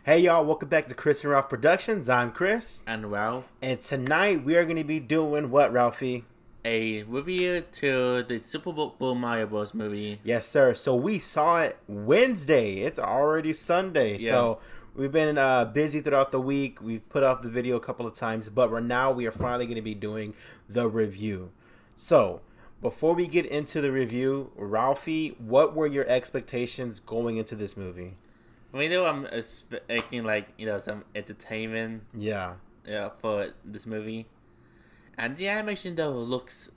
Hey y'all, welcome back to Chris and Ralph Productions. I'm Chris. And Ralph, And tonight we are going to be doing what, Ralphie? a review to the Super Bowl Mario Bros. Movie. Yes, sir. So we saw it Wednesday. It's already Sunday. Yeah. So we've been busy throughout the week. We've put off the video a couple of times, but we are finally going to be doing the review. So before we get into the review, Ralphie, what were your expectations going into this movie? I mean, though I'm expecting some entertainment. Yeah. For this movie, and the animation though looks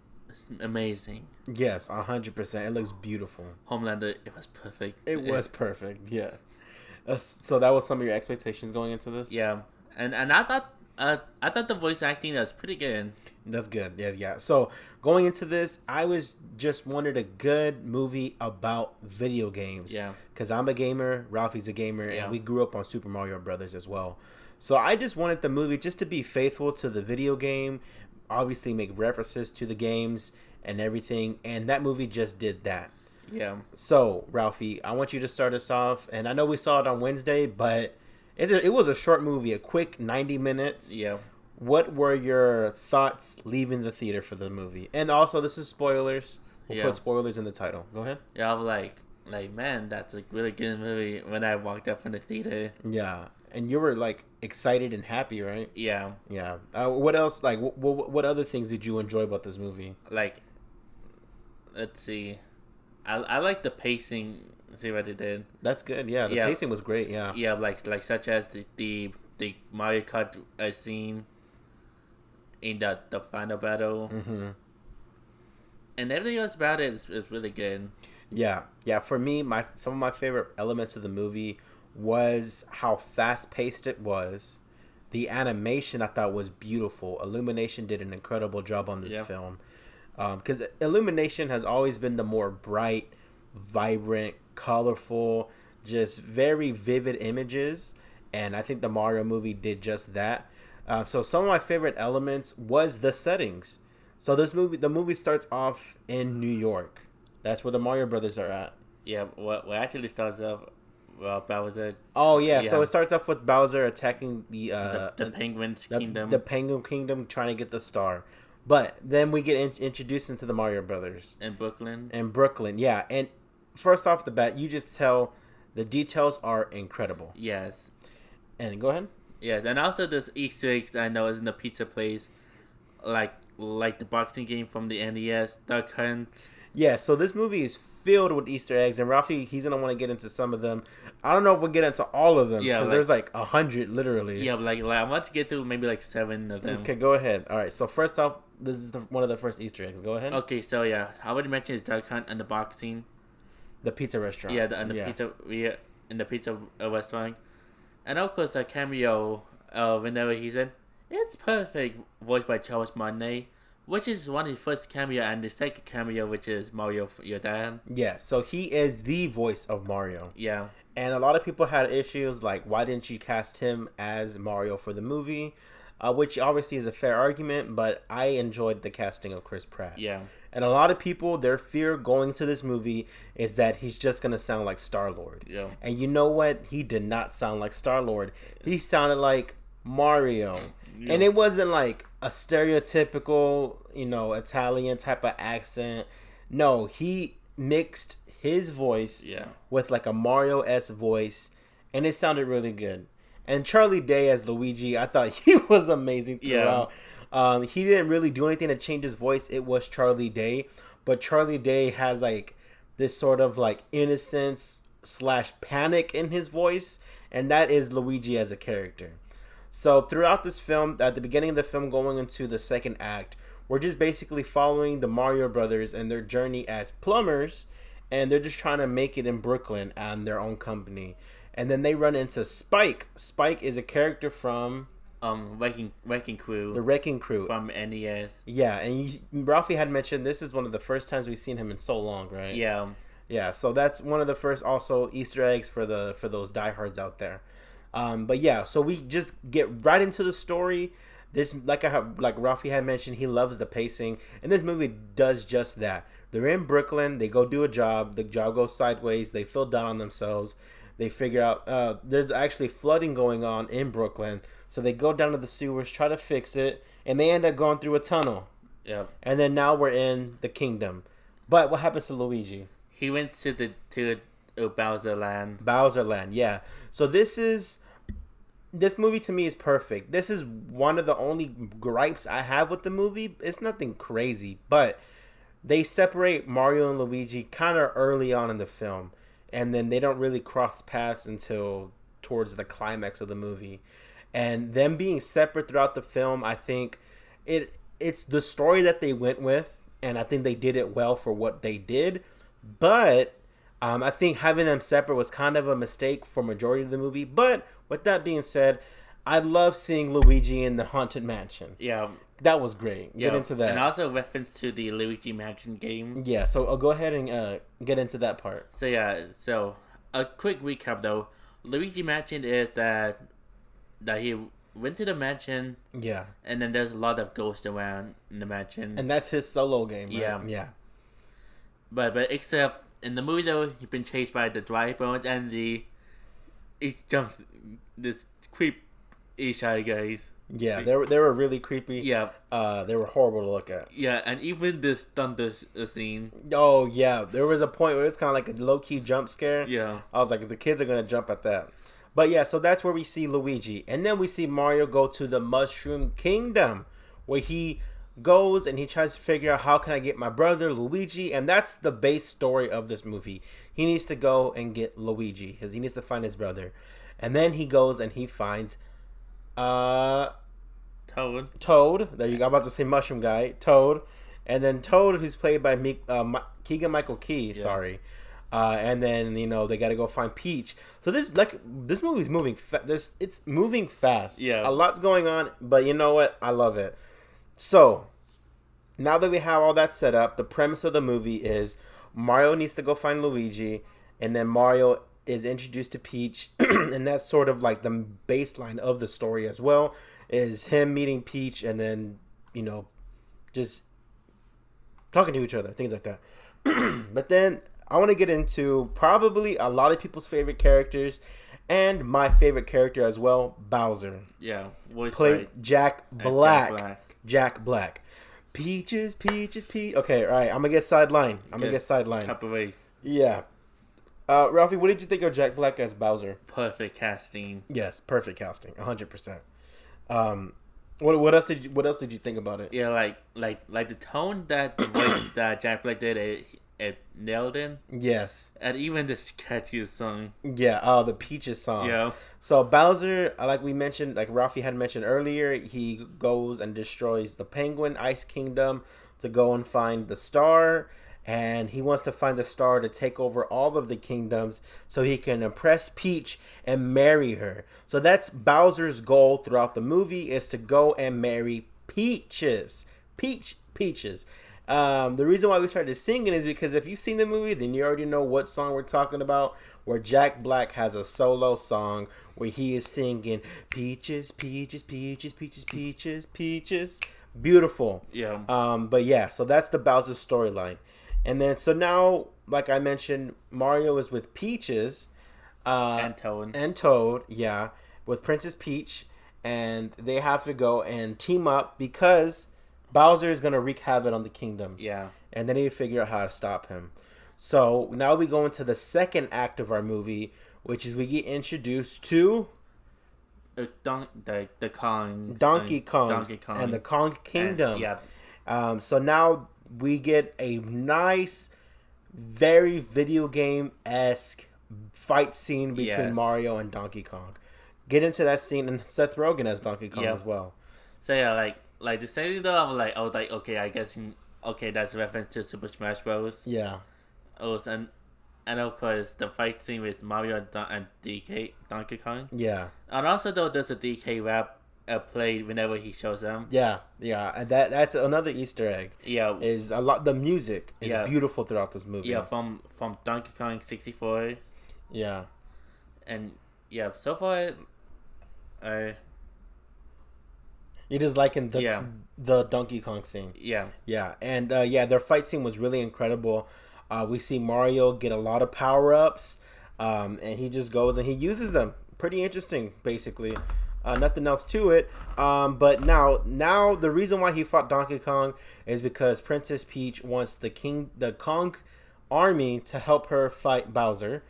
amazing. Yes, 100%. It looks beautiful. Homelander, it was perfect. It was perfect. Yeah. So that was some of your expectations going into this? Yeah, and I thought the voice acting was pretty good. That's good. Yes, yeah. So going into this, I was just wanted a good movie about video games. Yeah. Because I'm a gamer, Ralphie's a gamer, Yeah. and we grew up on Super Mario Brothers as well. So I just wanted the movie just to be faithful to the video game, obviously make references to the games and everything, and that movie just did that. Yeah. So, Ralphie, I want you to start us off, and I know we saw it on Wednesday, but it was a short movie, a quick 90 minutes. Yeah. What were your thoughts leaving the theater for the movie? And also, this is spoilers. We'll put spoilers in the title. Go ahead. Yeah, I was like, man, that's a really good movie when I walked up from the theater. Yeah. And you were, excited and happy, right? Yeah. Yeah. What else, what other things did you enjoy about this movie? Let's see. I like the pacing. See what they did. That's good. Yeah, the pacing was great. Yeah. Yeah, like such as the Mario Kart scene in the final battle, and everything else about it is really good. Yeah. For me, some of my favorite elements of the movie was how fast paced it was. The animation I thought was beautiful. Illumination did an incredible job on this film. Because Illumination has always been the more bright, vibrant, colorful, just very vivid images. And I think the Mario movie did just that. So some of my favorite elements was the settings. So the movie starts off in New York. That's where the Mario Brothers are at. Yeah, what actually starts off, Bowser. Oh, yeah. So it starts off with Bowser attacking the Penguin's Kingdom. The Penguin Kingdom, trying to get the star. But then we get introduced into the Mario Brothers. In Brooklyn. Yeah. And first off the bat, you just tell the details are incredible. Yes. And go ahead. Yes, and also there's Easter eggs I know is in the pizza place, like the boxing game from the NES, Duck Hunt. Yeah, so this movie is filled with Easter eggs, and Ralphie, he's going to want to get into some of them. I don't know if we'll get into all of them, because there's 100, literally. Yeah, but I want to get through maybe 7 of them. Okay, go ahead. All right, so first off, this is one of the first Easter eggs. Go ahead. Okay, so yeah, I already mentioned is Duck Hunt and the boxing. The pizza restaurant. Yeah, in the pizza restaurant. And of course, a cameo whenever he said, "It's perfect," voiced by Charles Martinet, which is one of his first cameo, and the second cameo, which is Mario, your dad. Yeah, so he is the voice of Mario. Yeah. And a lot of people had issues like, why didn't you cast him as Mario for the movie? Which obviously is a fair argument, but I enjoyed the casting of Chris Pratt. Yeah. And a lot of people, their fear going to this movie is that he's just going to sound like Star-Lord. Yeah. And you know what? He did not sound like Star-Lord. He sounded like Mario. Yeah. And it wasn't like a stereotypical, Italian type of accent. No, he mixed his voice with a Mario-esque voice, and it sounded really good. And Charlie Day as Luigi, I thought he was amazing throughout. Yeah. He didn't really do anything to change his voice. It was Charlie Day. But Charlie Day has this sort of innocence / panic in his voice. And that is Luigi as a character. So throughout this film, at the beginning of the film going into the second act, we're just basically following the Mario Brothers and their journey as plumbers. And they're just trying to make it in Brooklyn and their own company. And then they run into Spike. Spike is a character from Wrecking Crew. The Wrecking Crew from NES. Yeah, and Ralphie had mentioned this is one of the first times we've seen him in so long, right? Yeah. Yeah, so that's one of the first also Easter eggs for those diehards out there. But yeah, so we just get right into the story. This, like Ralphie had mentioned, he loves the pacing, and this movie does just that. They're in Brooklyn. They go do a job. The job goes sideways. They feel down on themselves. They figure out there's actually flooding going on in Brooklyn, so they go down to the sewers, try to fix it, and they end up going through a tunnel. Yeah. And then now we're in the kingdom. But what happens to Luigi? He went to Bowser Land. Bowser Land, yeah. So this movie to me is perfect. This is one of the only gripes I have with the movie. It's nothing crazy, but they separate Mario and Luigi kind of early on in the film, and then they don't really cross paths until towards the climax of the movie. And them being separate throughout the film, I think it's the story that they went with, and I think they did it well for what they did. But I think having them separate was kind of a mistake for majority of the movie. But with that being said, I love seeing Luigi in the Haunted Mansion. Yeah. That was great. Get into that. And also reference to the Luigi Mansion game. Yeah, so I'll go ahead and get into that part. So a quick recap though. Luigi Mansion is that he went to the mansion. Yeah. And then there's a lot of ghosts around in the mansion. And that's his solo game, right? Yeah. Yeah. But except in the movie though, he's been chased by the dry bones and he jumps this creep shy guys. Yeah, they were really creepy. Yeah. They were horrible to look at. Yeah, and even this thunder scene. Oh, yeah. There was a point where it's kind of like a low-key jump scare. Yeah. I was like, the kids are going to jump at that. But yeah, so that's where we see Luigi. And then we see Mario go to the Mushroom Kingdom, where he goes and he tries to figure out how can I get my brother Luigi. And that's the base story of this movie. He needs to go and get Luigi because he needs to find his brother. And then he goes and he finds... Toad. There you go. I'm about to say Mushroom Guy. Toad. And then Toad, who's played by Keegan-Michael Key. Yeah. Sorry. And then, they got to go find Peach. So this movie's moving it's moving fast. Yeah. A lot's going on, but you know what? I love it. So, now that we have all that set up, the premise of the movie is Mario needs to go find Luigi, and then Mario is introduced to Peach, and that's sort of like the baseline of the story as well, is him meeting Peach and then, just talking to each other, things like that. But then I want to get into probably a lot of people's favorite characters and my favorite character as well, Bowser. Yeah. Played Jack Black. Jack Black. Peaches, peaches, peach. Okay, all right. I'm going to get sidelined. Top of race. Yeah. Ralphie, what did you think of Jack Black as Bowser? Perfect casting. Yes, perfect casting, 100%. What else did you think about it? Yeah, like the tone that the voice that Jack Black did, it nailed in. Yes. And even the sketchy song. Yeah, the Peaches song. Yeah. So Bowser, like we mentioned, like Ralphie had mentioned earlier, he goes and destroys the Penguin Ice Kingdom to go and find the star. And he wants to find the star to take over all of the kingdoms so he can impress Peach and marry her. So that's Bowser's goal throughout the movie, is to go and marry Peaches. Peaches. The reason why we started singing is because if you've seen the movie, then you already know what song we're talking about, where Jack Black has a solo song where he is singing Peaches, Peaches, Peaches, Peaches, Peaches, Peaches. Beautiful. Yeah. But yeah, so that's the Bowser storyline. And then, so now, like I mentioned, Mario is with Peaches. And Toad, yeah. With Princess Peach. And they have to go and team up because Bowser is going to wreak havoc on the kingdoms. Yeah. And they need to figure out how to stop him. So, now we go into the second act of our movie, which is we get introduced to... the Kong. Donkey Kong. And the Kong Kingdom. Yeah. So now... we get a nice, very video game-esque fight scene between Mario and Donkey Kong. Get into that scene, and Seth Rogen as Donkey Kong as well. So yeah, like the same thing though, I was like, okay, I guess, that's a reference to Super Smash Bros. Yeah. And of course the fight scene with Mario and Donkey Kong. Yeah. And also though, there's a DK rap played whenever he shows them. Yeah, and that's another Easter egg. Yeah, is a lot. The music is beautiful throughout this movie. Yeah, from Donkey Kong 64. Yeah, and so far, you just liking the Donkey Kong scene. Yeah, and their fight scene was really incredible. We see Mario get a lot of power ups. And he just goes and he uses them. Pretty interesting, basically. Nothing else to it. But now the reason why he fought Donkey Kong is because Princess Peach wants the Kong army to help her fight Bowser.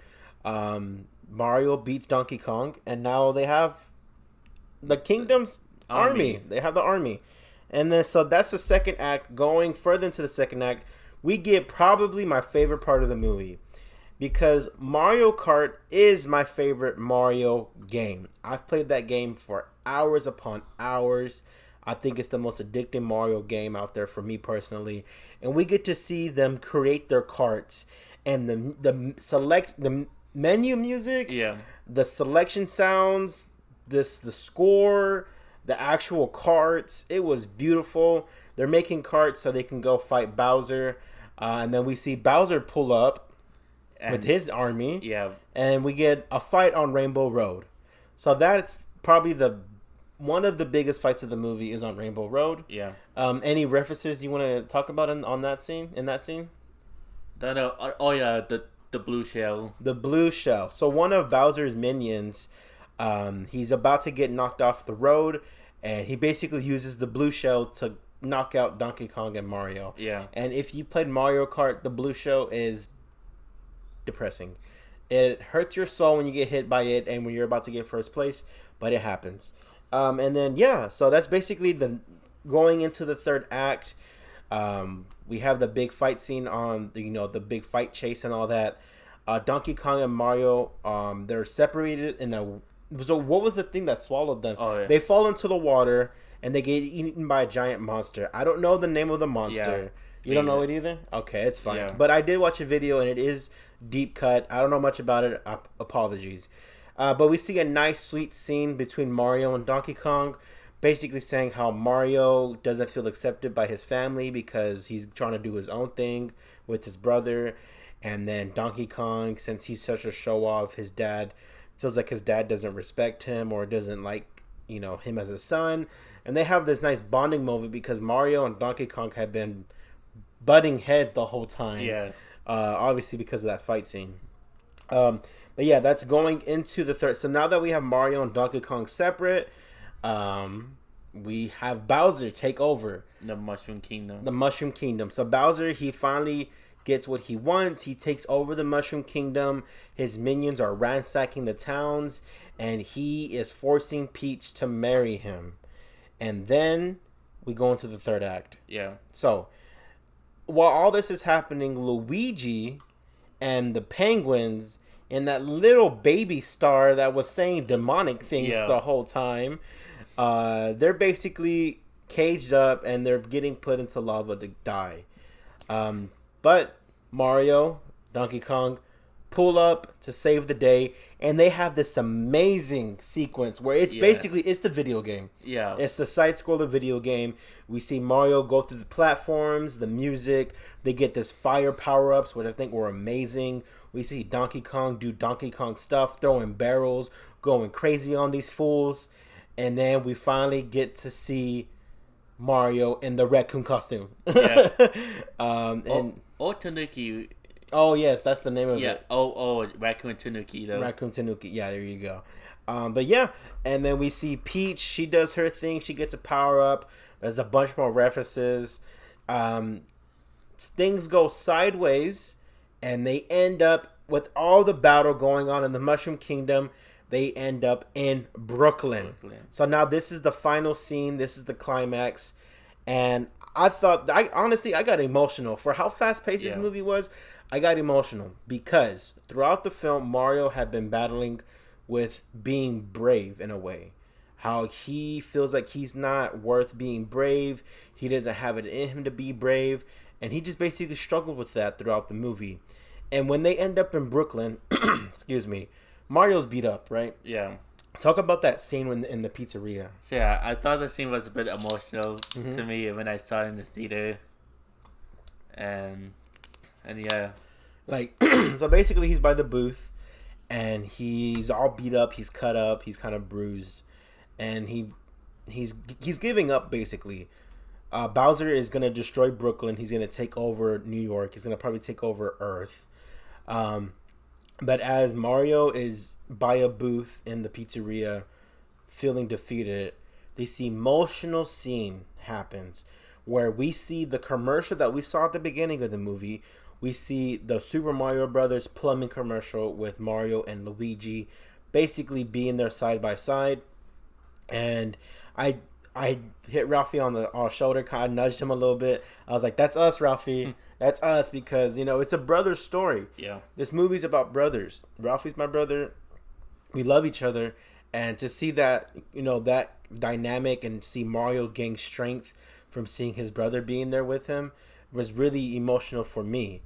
Mario beats Donkey Kong, and now they have the kingdom's army. They have the army. And then so that's the second act. Going further into the second act, we get probably my favorite part of the movie. Because Mario Kart is my favorite Mario game. I've played that game for hours upon hours. I think it's the most addicting Mario game out there for me personally. And we get to see them create their karts. And the menu music, the selection sounds, the score, the actual karts. It was beautiful. They're making karts so they can go fight Bowser. And then we see Bowser pull up with his army. Yeah. And we get a fight on Rainbow Road. So that's probably one of the biggest fights of the movie is on Rainbow Road. Yeah. Any references you want to talk about on that scene? In that scene? The blue shell. The blue shell. So one of Bowser's minions, he's about to get knocked off the road, and he basically uses the blue shell to knock out Donkey Kong and Mario. Yeah. And if you played Mario Kart, the blue shell is depressing. It hurts your soul when you get hit by it and when you're about to get first place, but it happens. And then so that's basically the going into the third act. We have the big fight scene on the big fight chase and all that. Donkey Kong and Mario, they're separated in a. So what was the thing that swallowed them? Oh, yeah. They fall into the water and they get eaten by a giant monster. I don't know the name of the monster. Yeah. You don't know it either? Okay, it's fine. Yeah. But I did watch a video and it is deep cut. I don't know much about it. Apologies. But we see a nice sweet scene between Mario and Donkey Kong, basically saying how Mario doesn't feel accepted by his family because he's trying to do his own thing with his brother. And then Donkey Kong, since he's such a show off, his dad feels like his dad doesn't respect him or doesn't like him as a son. And they have this nice bonding moment because Mario and Donkey Kong have been butting heads the whole time. Yes. Obviously because of that fight scene. But yeah, that's going into the third. So now that we have Mario and Donkey Kong separate, we have Bowser take over the Mushroom Kingdom. The Mushroom Kingdom. So Bowser, he finally gets what he wants. He takes over the Mushroom Kingdom. His minions are ransacking the towns, and he is forcing Peach to marry him. And then we go into the third act. Yeah. So while all this is happening, Luigi and the penguins and that little baby star that was saying demonic things the whole time, they're basically caged up and they're getting put into lava to die. But Mario, Donkey Kong pull up to save the day, and they have this amazing sequence where it's basically it's the video game. Yeah. It's the side-scroller video game. We see Mario go through the platforms, the music. They get this fire power-ups, which I think were amazing. We see Donkey Kong do Donkey Kong stuff, throwing barrels, going crazy on these fools. And then we finally get to see Mario in the raccoon costume. Yeah. Tanuki. Oh, yes, that's the name of it. Raccoon Tanuki, though. Raccoon Tanuki. Yeah, there you go. But yeah, and then we see Peach. She does her thing. She gets a power-up. There's a bunch more references. Things go sideways, and they end up, with all the battle going on in the Mushroom Kingdom, they end up in Brooklyn. So now this is the final scene. This is the climax. And I got emotional. For how fast-paced this movie was, I got emotional. Because throughout the film, Mario had been battling with being brave in a way. How he feels like he's not worth being brave. He doesn't have it in him to be brave. And he just basically struggled with that throughout the movie. And when they end up in Brooklyn, excuse me, Mario's beat up, right? Yeah. Talk about that scene in the pizzeria. So yeah, I thought the scene was a bit emotional to me when I saw it in the theater. And yeah. Like, so basically he's by the booth and he's all beat up, he's cut up, he's kind of bruised. And he's giving up basically. Bowser is going to destroy Brooklyn. He's going to take over New York. He's going to probably take over Earth. But as Mario is by a booth in the pizzeria, feeling defeated, this emotional scene happens where we see the commercial that we saw at the beginning of the movie. We see the Super Mario Brothers plumbing commercial with Mario and Luigi basically being there side by side. And I hit Ralphie on the shoulder, kind of nudged him a little bit. I was like, "That's us, Ralphie. That's us," because it's a brother story. Yeah. This movie's about brothers. Ralphie's my brother. We love each other, and to see that that dynamic and see Mario gain strength from seeing his brother being there with him was really emotional for me.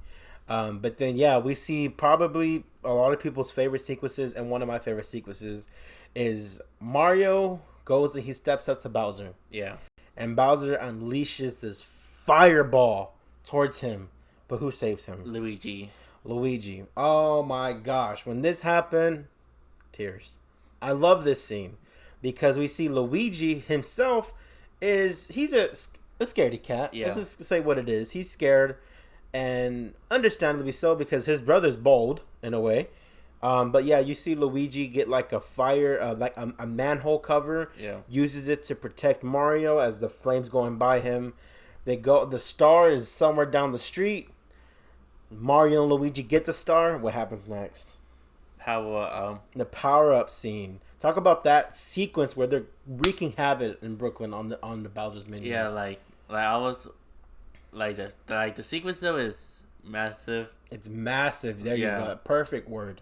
But then we see probably a lot of people's favorite sequences, and one of my favorite sequences is Mario goes and he steps up to Bowser. Yeah. And Bowser unleashes this fireball towards him. But who saves him? Luigi. Oh my gosh. When this happened, tears. I love this scene because we see Luigi himself he's a scaredy cat. Yeah. Let's just say what it is. He's scared, and understandably so because his brother's bold in a way. But you see Luigi get like a fire, like a manhole cover. Yeah. Uses it to protect Mario as the flames going by him. The star is somewhere down the street. Mario and Luigi get the star. What happens next? The power up scene. Talk about that sequence where they're wreaking havoc in Brooklyn on the Bowser's minions. Yeah, like I was like the sequence though is massive. It's massive. There you go. Perfect word.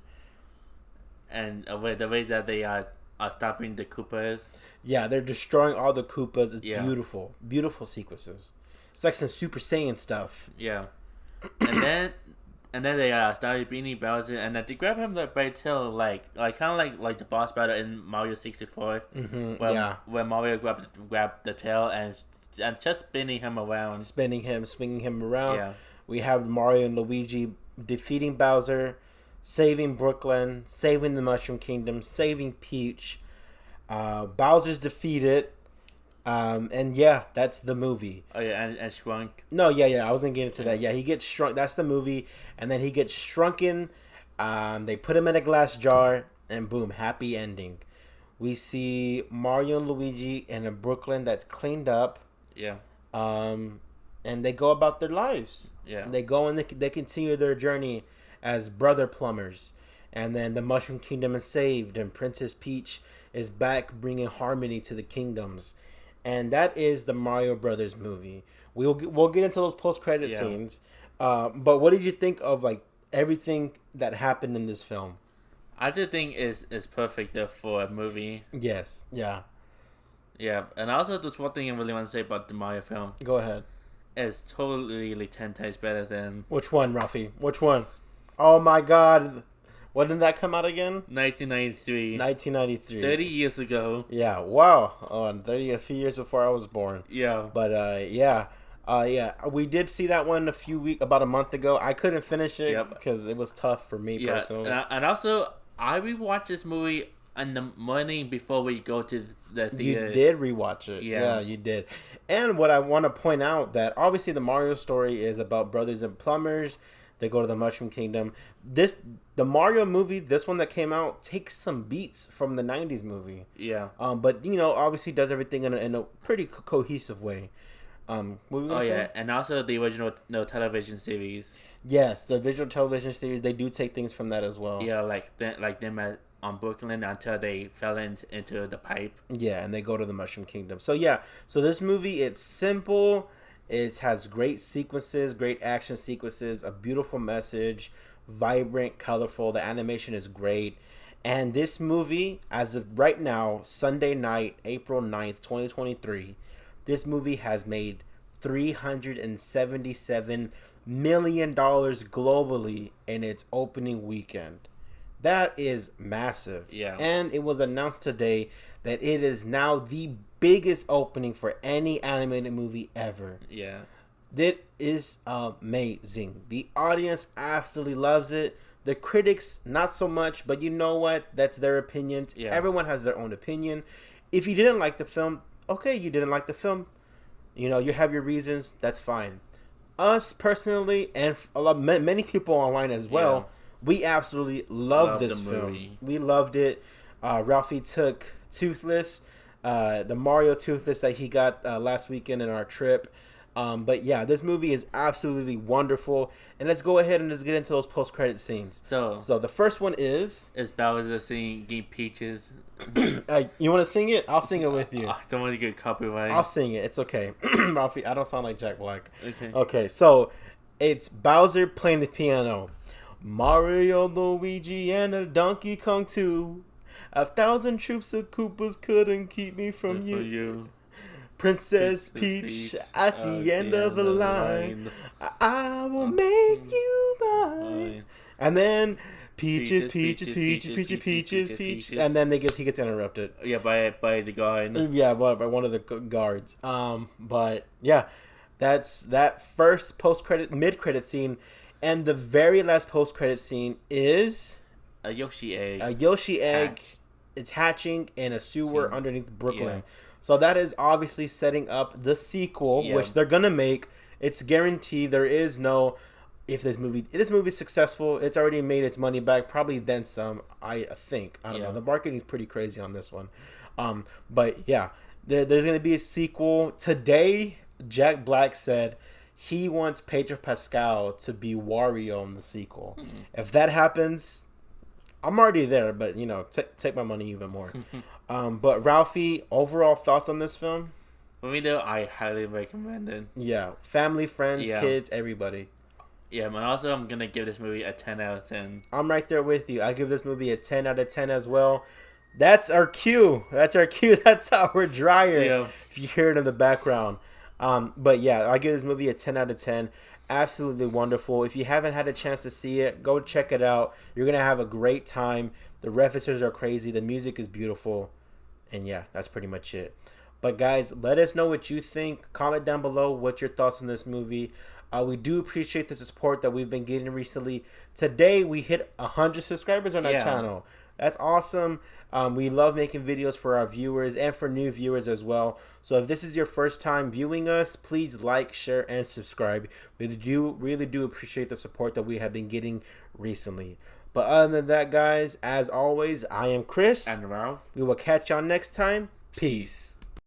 And the way that they are stopping the Koopas. Yeah, they're destroying all the Koopas. It's beautiful. Beautiful sequences. It's like some Super Saiyan stuff. Yeah. And then they started beating Bowser, and then they grab him by the tail, like kind of like the boss battle in Mario 64. Mm-hmm. Where Mario grabbed the tail and just spinning him around. Swinging him around. Yeah. We have Mario and Luigi defeating Bowser, saving Brooklyn, saving the Mushroom Kingdom, saving Peach. Bowser's defeated. And that's the movie. Oh yeah, and shrunk. No, I wasn't getting to that. Yeah, he gets shrunk. That's the movie. And then he gets shrunken. They put him in a glass jar, and boom, happy ending. We see Mario and Luigi in a Brooklyn that's cleaned up. Yeah. And they go about their lives. Yeah. They go and they continue their journey as brother plumbers. And then the Mushroom Kingdom is saved, and Princess Peach is back, bringing harmony to the kingdoms. And that is the Mario Brothers movie. We'll get into those post-credit scenes. But what did you think of like everything that happened in this film? I just think is perfect though for a movie. Yes. Yeah. Yeah, and also there's one thing I really want to say about the Mario film. Go ahead. It's totally 10 times better than... Which one, Ralphie? Which one? Oh my God. When did that come out again? 1993. 1993. 30 years ago. Yeah, wow. A few years before I was born. Yeah. But, we did see that one about a month ago. I couldn't finish it because it was tough for me personally. And also, I rewatched this movie in the morning before we go to the theater. You did rewatch it. Yeah, you did. And what I want to point out that obviously the Mario story is about brothers and plumbers. They go to the Mushroom Kingdom. The Mario movie, this one that came out, takes some beats from the 90s movie. Yeah. But, obviously does everything in a pretty cohesive way. What were we gonna say? And also the original television series. Yes, the visual television series, they do take things from that as well. Yeah, like them on Brooklyn until they fell into the pipe. Yeah, and they go to the Mushroom Kingdom. So, so this movie, it's simple. It has great sequences, great action sequences, a beautiful message, vibrant, colorful. The animation is great. And this movie, as of right now, Sunday night, April 9th, 2023, this movie has made $377 million globally in its opening weekend. That is massive. Yeah. And it was announced today that it is now the biggest opening for any animated movie ever. Yes. That is amazing. The audience absolutely loves it. The critics, not so much, but you know what? That's their opinions. Yeah. Everyone has their own opinion. If you didn't like the film, okay, you didn't like the film. You have your reasons. That's fine. Us personally, and many people online as well, We absolutely love this the film. movie. We loved it. Ralphie took Toothless, the Mario Toothless that he got last weekend in our trip. But yeah, this movie is absolutely wonderful. And let's go ahead and just get into those post-credit scenes. So the first one is Bowser singing Peaches. you want to sing it? I'll sing it with you. I don't want to get copyright. I'll sing it. It's okay. Ralphie, I don't sound like Jack Black. Okay. Okay, so it's Bowser playing the piano. Mario, Luigi, and a Donkey Kong too. 1,000 troops of Koopas couldn't keep me from you. Princess Peach at the end of the line. I will make you mine. And then Peaches, and then he gets interrupted. Yeah, by the guard. Yeah, by one of the guards. But yeah, that's that first mid-credit scene, and the very last post-credit scene is a Yoshi egg. A Yoshi egg. It's hatching in a sewer underneath Brooklyn. Yeah. So that is obviously setting up the sequel, which they're gonna make. It's guaranteed. There is no if this movie is successful, it's already made its money back, probably then some. I think. I don't know. The marketing is pretty crazy on this one. But yeah, there's gonna be a sequel today. Jack Black said he wants Pedro Pascal to be Wario in the sequel. If that happens, I'm already there, but take my money even more. But Ralphie, overall thoughts on this film? For me, though, I highly recommend it. Yeah, family, friends, kids, everybody. Yeah, and also I'm gonna give this movie a 10 out of 10. I'm right there with you. I give this movie a 10 out of 10 as well. That's our cue. That's our dryer. Yeah. If you hear it in the background. But yeah, I give this movie a 10 out of 10. Absolutely wonderful. If you haven't had a chance to see it, go check it out. You're going to have a great time. The references are crazy. The music is beautiful. And yeah, that's pretty much it. But guys, let us know what you think. Comment down below what's your thoughts on this movie. We do appreciate the support that we've been getting recently. Today, we hit 100 subscribers on our channel. That's awesome. We love making videos for our viewers and for new viewers as well. So if this is your first time viewing us, please like, share, and subscribe. We really do appreciate the support that we have been getting recently. But other than that, guys, as always, I am Chris. And Ralph. We will catch y'all next time. Peace.